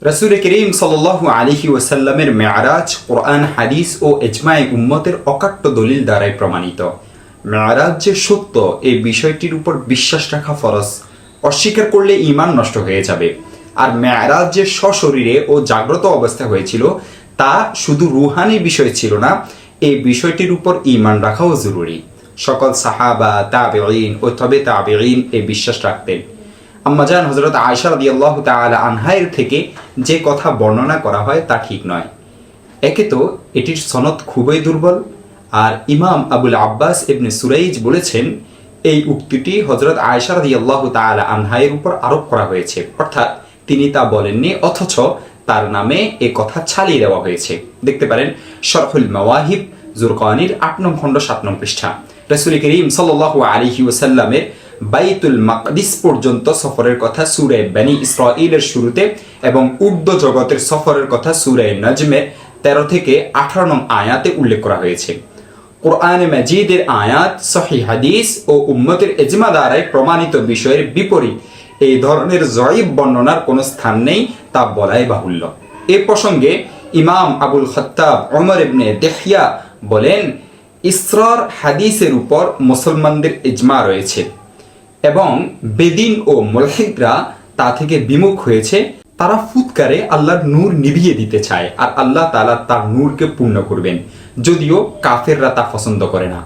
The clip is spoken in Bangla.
রাসূল করিম সাল্লাল্লাহু আলাইহি ওয়াসাল্লামের মেরাজ কোরআন হাদিস ও ইজমায়ে উম্মতের অকাট্য দলিল দ্বারাই প্রমাণিত। মেরাজ যে সত্য এই বিষয়টির উপর বিশ্বাস রাখা ফরজ, অস্বীকার করলে ঈমান নষ্ট হয়ে যাবে। আর মেরাজ যে সশরীরে ও জাগ্রত অবস্থায় হয়েছিল তা শুধু রুহানি বিষয় ছিল না, এই বিষয়টির উপর ঈমান রাখাও জরুরি। সকল সাহাবা, তাবেঈন ও তবে তাবেঈন এই বিশ্বাস রাখতেন। আম্মাজান হযরত আয়েশা রাদিয়াল্লাহু তাআলা আনহার থেকে যে কথা বর্ণনা করা হয় তা ঠিক নয়। একে তো এটির সনদ খুবই দুর্বল, আর ইমাম আবুল আব্বাস ইবনে সুরাইজ বলেছেন এই উক্তিটি হযরত আয়েশা রাদিয়াল্লাহু তাআলা আনহার উপর আরোপ করা হয়েছে, অর্থাৎ তিনি তা বলেননি, অথচ তার নামে এ কথা ছালিয়ে দেওয়া হয়েছে। দেখতে পারেন শরহুল মাওয়াহিব জুরকানির 8 নং খণ্ড 7 নং পৃষ্ঠা। রাসূল করিম সাল্লাল্লাহু আলাইহি ওয়াসাল্লামের বাইতুল মাকদিস পর্যন্ত সফরের কথা সূরা বনী ইসরাঈলের শুরুতে এবং ঊর্ধ্ব জগতের সফরের কথা সূরা নাজমের 13 থেকে 18 নং আয়াতে উল্লেখ করা হয়েছে। কোরআনে মাজিদের আয়াত, সহিহ হাদিস ও উম্মতের ইজমা দ্বারাই প্রমাণিত বিষয়ের বিপরীত এই ধরনের জয়ীব বর্ণনার কোনো স্থান নেই, তা বলাই বাহুল্য। এ প্রসঙ্গে ইমাম আবুল খাত্তাব ওমর ইবনে দেহিয়া বলেন, ইসরার হাদিসের উপর মুসলমানদের ইজমা রয়েছে এবং বেদিন ও মুলহিদরা তা থেকে বিমুখ হয়েছে। তারা ফুৎকারে আল্লাহর নূর নিভিয়ে দিতে চায়, আর আল্লাহ তাআলা তার নূরকে পূর্ণ করবেন, যদিও কাফেররা তা পছন্দ করে না।